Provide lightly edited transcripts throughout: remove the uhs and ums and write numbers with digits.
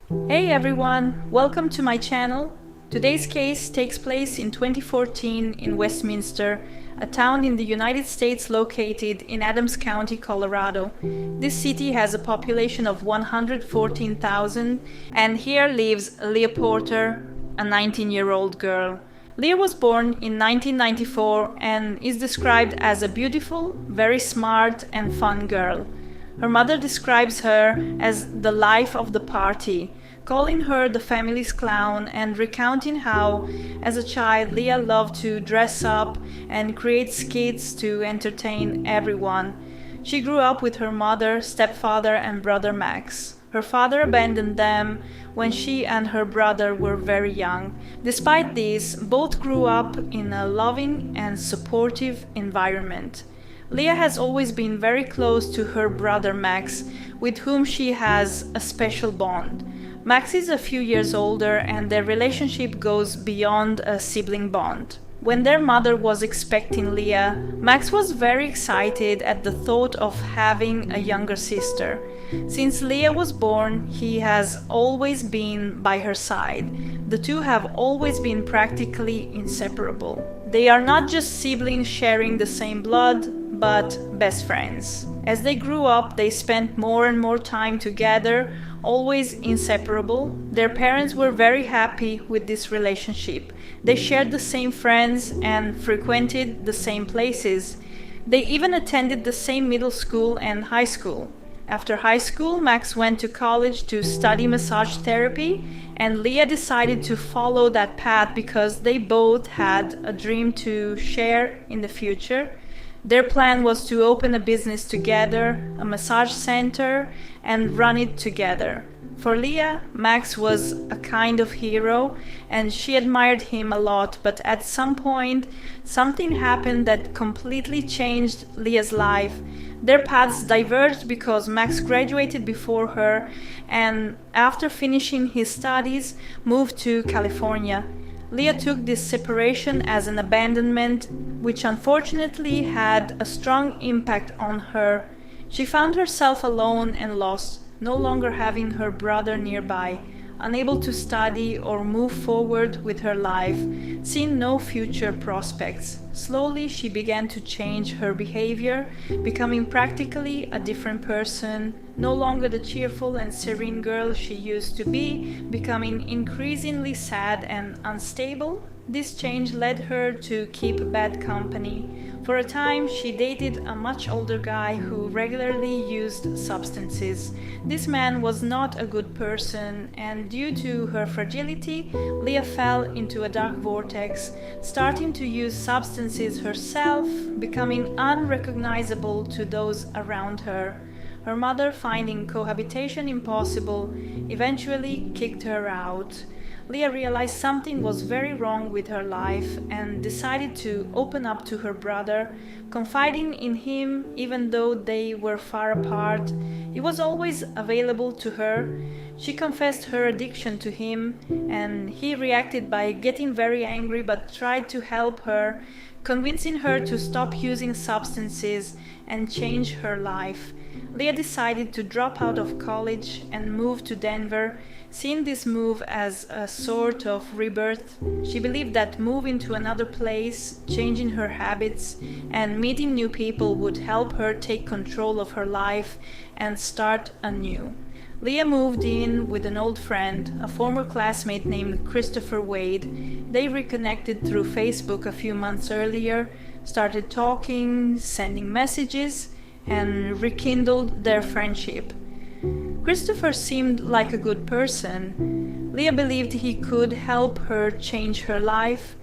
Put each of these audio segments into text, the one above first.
Hey everyone, welcome to my channel. Today's case takes place in 2014 in Westminster, a town in the United States located in Adams County, Colorado. This city has a population of 114,000, and here lives Lea Porter, a 19-year-old girl. Lea was born in 1994 and is described as a beautiful, very smart and fun girl. Her mother describes her as the life of the party, calling her the family's clown and recounting how, as a child, Lea loved to dress up and create skits to entertain everyone. She grew up with her mother, stepfather, and brother Max. Her father abandoned them when she and her brother were very young. Despite this, both grew up in a loving and supportive environment. Lea has always been very close to her brother Max, with whom she has a special bond. Max is a few years older and their relationship goes beyond a sibling bond. When their mother was expecting Lea, Max was very excited at the thought of having a younger sister. Since Lea was born, he has always been by her side. The two have always been practically inseparable. They are not just siblings sharing the same blood, but best friends. As they grew up, they spent more and more time together, always inseparable. Their parents were very happy with this relationship. They shared the same friends and frequented the same places. They even attended the same middle school and high school. After high school, Max went to college to study massage therapy, and Lea decided to follow that path because they both had a dream to share in the future. Their plan was to open a business together, a massage center, and run it together. For Lea, Max was a kind of hero, and she admired him a lot, but at some point, something happened that completely changed Lea's life. Their paths diverged because Max graduated before her, and after finishing his studies, moved to California. Lea took this separation as an abandonment, which unfortunately had a strong impact on her. She found herself alone and lost, no longer having her brother nearby, unable to study or move forward with her life, seeing no future prospects. Slowly, she began to change her behavior, becoming practically a different person, no longer the cheerful and serene girl she used to be, becoming increasingly sad and unstable. This change led her to keep bad company. For a time, she dated a much older guy who regularly used substances. This man was not a good person, and due to her fragility, Lea fell into a dark vortex, starting to use substances herself, becoming unrecognizable to those around her. Her mother, finding cohabitation impossible, eventually kicked her out. Lea realized something was very wrong with her life and decided to open up to her brother, confiding in him even though they were far apart. He was always available to her. She confessed her addiction to him, and he reacted by getting very angry but tried to help her, convincing her to stop using substances and change her life. Lea decided to drop out of college and move to Denver, seeing this move as a sort of rebirth. She believed that moving to another place, changing her habits, and meeting new people would help her take control of her life and start anew. Lea moved in with an old friend, a former classmate named Christopher Wade. They reconnected through Facebook a few months earlier, started talking, sending messages, and rekindled their friendship. Christopher seemed like a good person. Lea believed he could help her change her life.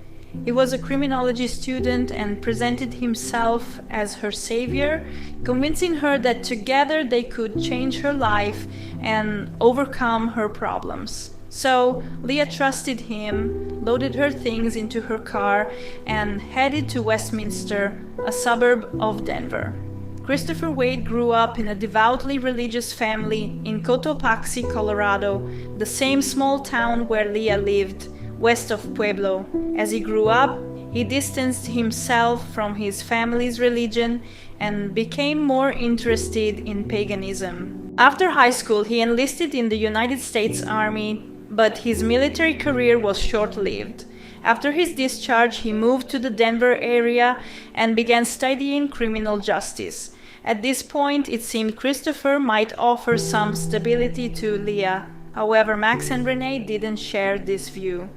He was a criminology student and presented himself as her savior, convincing her that together they could change her life and overcome her problems. So Lea trusted him, loaded her things into her car, and headed to Westminster, a suburb of Denver. Christopher Wade grew up in a devoutly religious family in Cotopaxi, Colorado, the same small town where Lea lived, west of Pueblo. As he grew up, he distanced himself from his family's religion and became more interested in paganism. After high school, he enlisted in the United States Army, but his military career was short-lived. After his discharge, he moved to the Denver area and began studying criminal justice. At this point, it seemed Christopher might offer some stability to Lea. However, Max and Renee didn't share this view.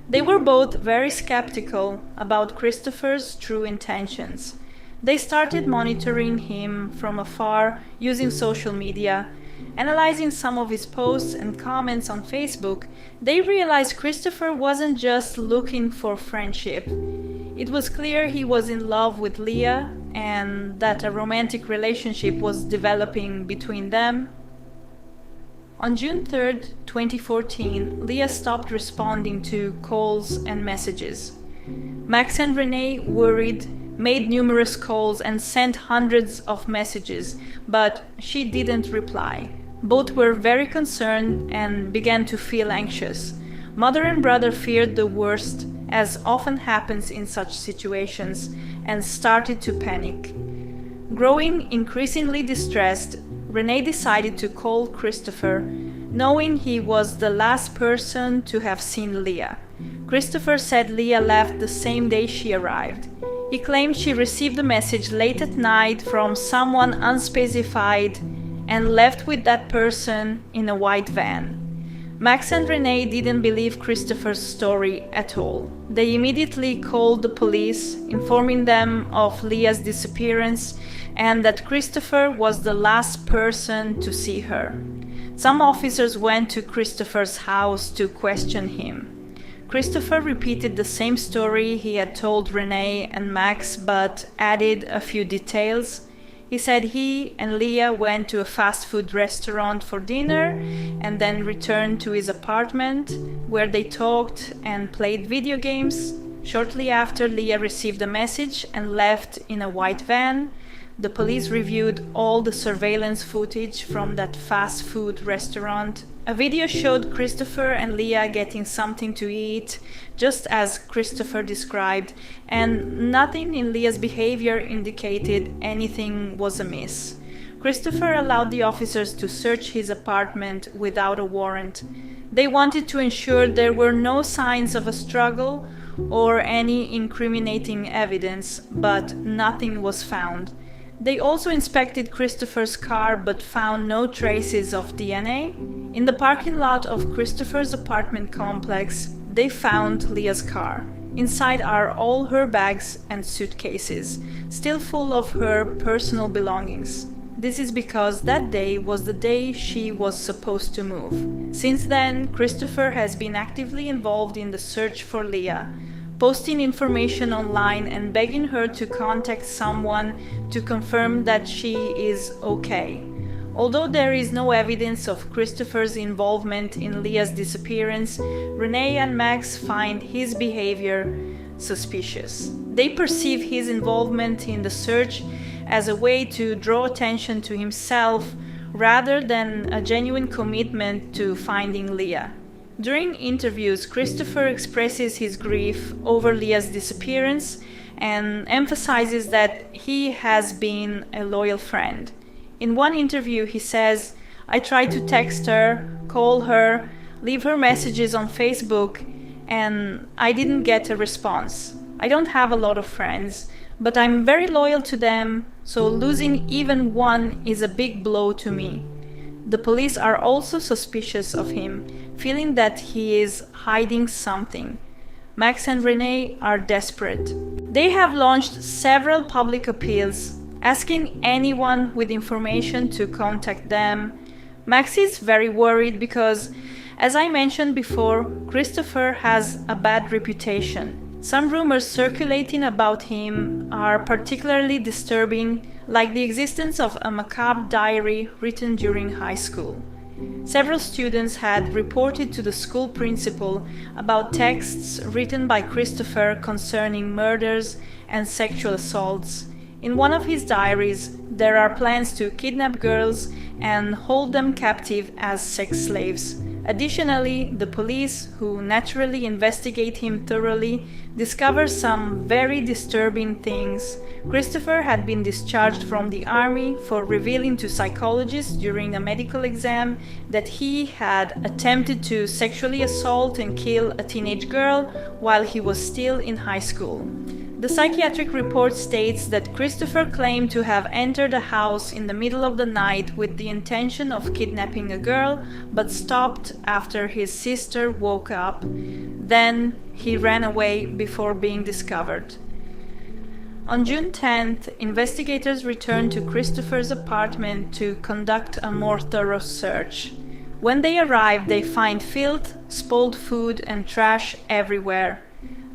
They were both very skeptical about Christopher's true intentions. They started monitoring him from afar using social media. Analyzing some of his posts and comments on Facebook, they realized Christopher wasn't just looking for friendship. It was clear he was in love with Lea and that a romantic relationship was developing between them. On June 3, 2014, Lea stopped responding to calls and messages. Max and Renee, worried, made numerous calls and sent hundreds of messages, but she didn't reply. Both were very concerned and began to feel anxious. Mother and brother feared the worst, as often happens in such situations, and started to panic. Growing increasingly distressed, Renee decided to call Christopher, knowing he was the last person to have seen Lea. Christopher said Lea left the same day she arrived. He claimed she received a message late at night from someone unspecified and left with that person in a white van. Max and Renee didn't believe Christopher's story at all. They immediately called the police, informing them of Lea's disappearance and that Christopher was the last person to see her. Some officers went to Christopher's house to question him. Christopher repeated the same story he had told Renee and Max, but added a few details. He said he and Lea went to a fast food restaurant for dinner and then returned to his apartment, where they talked and played video games. Shortly after, Lea received a message and left in a white van. The police reviewed all the surveillance footage from that fast food restaurant. A video showed Christopher and Lea getting something to eat, just as Christopher described, and nothing in Lea's behavior indicated anything was amiss. Christopher allowed the officers to search his apartment without a warrant. They wanted to ensure there were no signs of a struggle or any incriminating evidence, but nothing was found. They also inspected Christopher's car but found no traces of DNA. In the parking lot of Christopher's apartment complex, they found Lea's car. Inside are all her bags and suitcases, still full of her personal belongings. This is because that day was the day she was supposed to move. Since then, Christopher has been actively involved in the search for Lea, posting information online and begging her to contact someone to confirm that she is okay. Although there is no evidence of Christopher's involvement in Lea's disappearance, Renee and Max find his behavior suspicious. They perceive his involvement in the search as a way to draw attention to himself rather than a genuine commitment to finding Lea. During interviews, Christopher expresses his grief over Lea's disappearance and emphasizes that he has been a loyal friend. In one interview, he says, "I tried to text her, call her, leave her messages on Facebook, and I didn't get a response. I don't have a lot of friends, but I'm very loyal to them, so losing even one is a big blow to me." The police are also suspicious of him, feeling that he is hiding something. Max and Renee are desperate. They have launched several public appeals, asking anyone with information to contact them. Max is very worried because, as I mentioned before, Christopher has a bad reputation. Some rumors circulating about him are particularly disturbing, like the existence of a macabre diary written during high school. Several students had reported to the school principal about texts written by Christopher concerning murders and sexual assaults. In one of his diaries, there are plans to kidnap girls and hold them captive as sex slaves. Additionally, the police, who naturally investigate him thoroughly, discover some very disturbing things. Christopher had been discharged from the army for revealing to psychologists during a medical exam that he had attempted to sexually assault and kill a teenage girl while he was still in high school. The psychiatric report states that Christopher claimed to have entered a house in the middle of the night with the intention of kidnapping a girl, but stopped after his sister woke up. Then he ran away before being discovered. On June 10th, investigators returned to Christopher's apartment to conduct a more thorough search. When they arrive, they find filth, spoiled food, and trash everywhere.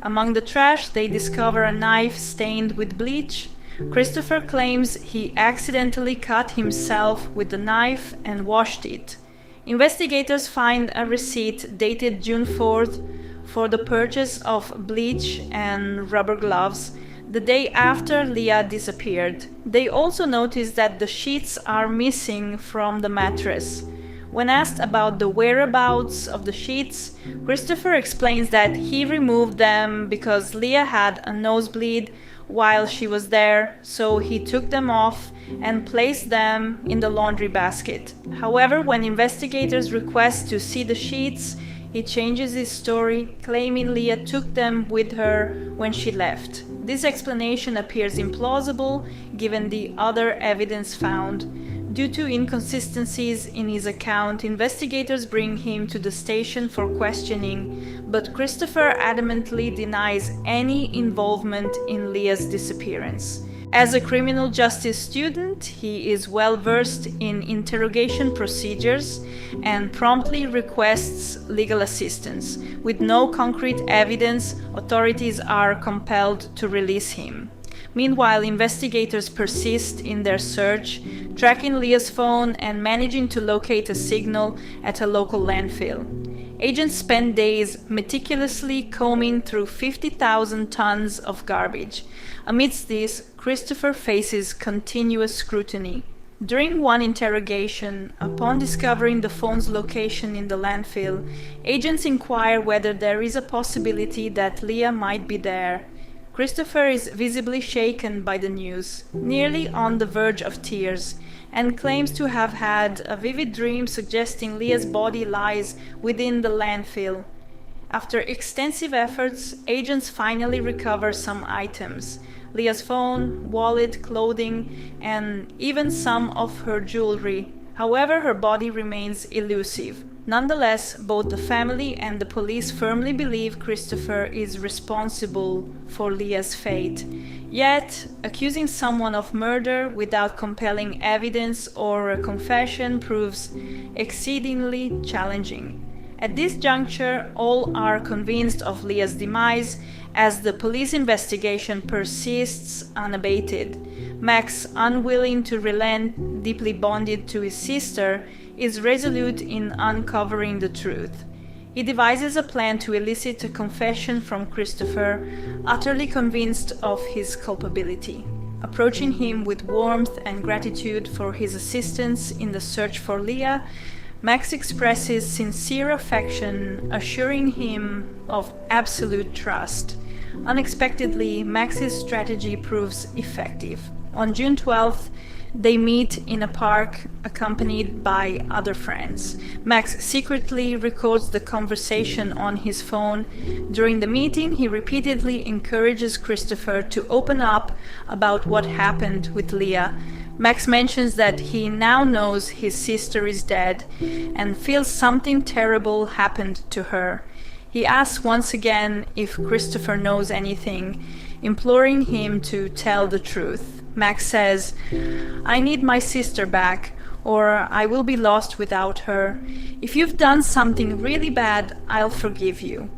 Among the trash, they discover a knife stained with bleach. Christopher claims he accidentally cut himself with the knife and washed it. Investigators find a receipt dated June 4th for the purchase of bleach and rubber gloves the day after Lea disappeared. They also notice that the sheets are missing from the mattress. When asked about the whereabouts of the sheets, Christopher explains that he removed them because Lea had a nosebleed while she was there, so he took them off and placed them in the laundry basket. However, when investigators request to see the sheets, he changes his story, claiming Lea took them with her when she left. This explanation appears implausible given the other evidence found. Due to inconsistencies in his account, investigators bring him to the station for questioning, but Christopher adamantly denies any involvement in Lea's disappearance. As a criminal justice student, he is well versed in interrogation procedures and promptly requests legal assistance. With no concrete evidence, authorities are compelled to release him. Meanwhile, investigators persist in their search, tracking Lea's phone and managing to locate a signal at a local landfill. Agents spend days meticulously combing through 50,000 tons of garbage. Amidst this, Christopher faces continuous scrutiny. During one interrogation, upon discovering the phone's location in the landfill, agents inquire whether there is a possibility that Lea might be there. Christopher is visibly shaken by the news, nearly on the verge of tears, and claims to have had a vivid dream suggesting Lea's body lies within the landfill. After extensive efforts, agents finally recover some items: Lea's phone, wallet, clothing, and even some of her jewelry. However, her body remains elusive. Nonetheless, both the family and the police firmly believe Christopher is responsible for Lea's fate. Yet, accusing someone of murder without compelling evidence or a confession proves exceedingly challenging. At this juncture, all are convinced of Lea's demise as the police investigation persists unabated. Max, unwilling to relent, deeply bonded to his sister, is resolute in uncovering the truth. He devises a plan to elicit a confession from Christopher, utterly convinced of his culpability. Approaching him with warmth and gratitude for his assistance in the search for Lea, Max expresses sincere affection, assuring him of absolute trust. Unexpectedly, Max's strategy proves effective. On June 12th, they meet in a park, accompanied by other friends. Max secretly records the conversation on his phone. During the meeting, he repeatedly encourages Christopher to open up about what happened with Lea. Max mentions that he now knows his sister is dead and feels something terrible happened to her. He asks once again if Christopher knows anything, imploring him to tell the truth. Max says, "I need my sister back, or I will be lost without her. If you've done something really bad, I'll forgive you.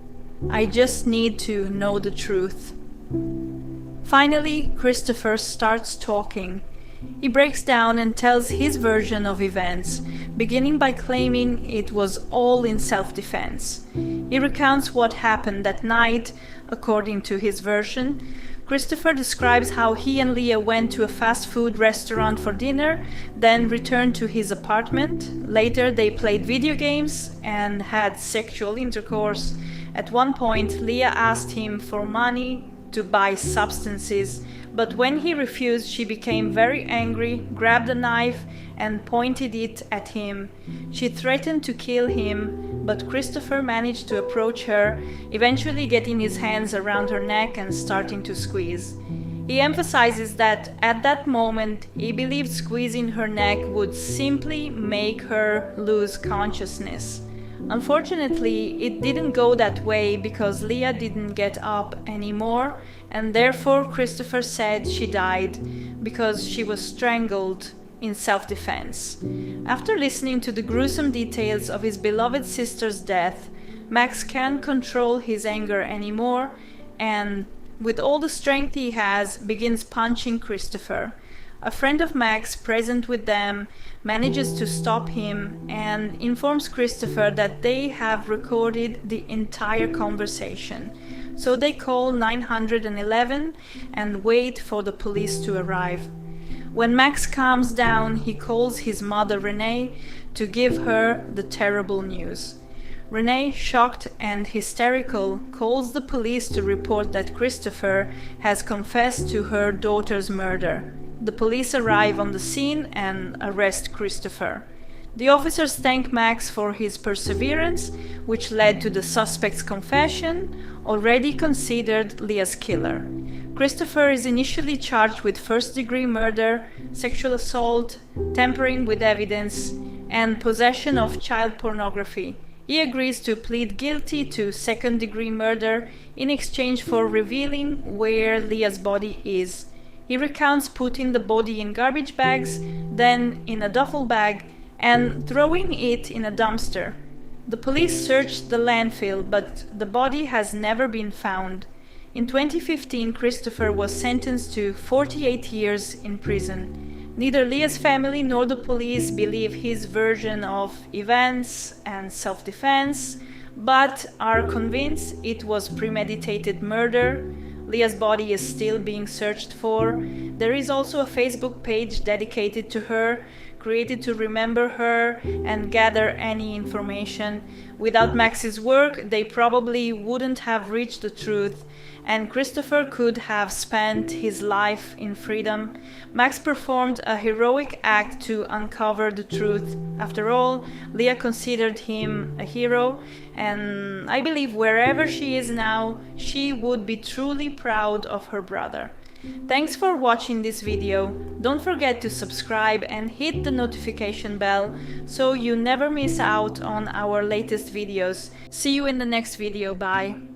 I just need to know the truth." Finally, Christopher starts talking. He breaks down and tells his version of events, beginning by claiming it was all in self-defense. He recounts what happened that night, according to his version. Christopher describes how he and Lea went to a fast food restaurant for dinner, then returned to his apartment. Later they played video games and had sexual intercourse. At one point, Lea asked him for money to buy substances, but when he refused, she became very angry, grabbed a knife and pointed it at him. She threatened to kill him, but Christopher managed to approach her, eventually getting his hands around her neck and starting to squeeze. He emphasizes that at that moment he believed squeezing her neck would simply make her lose consciousness. Unfortunately, it didn't go that way because Lea didn't get up anymore, and therefore Christopher said she died because she was strangled in self-defense. After listening to the gruesome details of his beloved sister's death, Max can't control his anger anymore and, with all the strength he has, begins punching Christopher. A friend of Max, present with them, manages to stop him and informs Christopher that they have recorded the entire conversation. So they call 911 and wait for the police to arrive. When Max calms down, he calls his mother Renee to give her the terrible news. Renee, shocked and hysterical, calls the police to report that Christopher has confessed to her daughter's murder. The police arrive on the scene and arrest Christopher. The officers thank Max for his perseverance, which led to the suspect's confession, already considered Lea's killer. Christopher is initially charged with first-degree murder, sexual assault, tampering with evidence, and possession of child pornography. He agrees to plead guilty to second-degree murder in exchange for revealing where Lea's body is. He recounts putting the body in garbage bags, then in a duffel bag, and throwing it in a dumpster. The police searched the landfill, but the body has never been found. In 2015, Christopher was sentenced to 48 years in prison. Neither Lea's family nor the police believe his version of events and self-defense, but are convinced it was premeditated murder. Lea's body is still being searched for. There is also a Facebook page dedicated to her, created to remember her and gather any information. Without Max's work, they probably wouldn't have reached the truth, and Christopher could have spent his life in freedom. Max performed a heroic act to uncover the truth. After all, Lea considered him a hero, and I believe wherever she is now, she would be truly proud of her brother. Thanks for watching this video. Don't forget to subscribe and hit the notification bell so you never miss out on our latest videos. See you in the next video. Bye.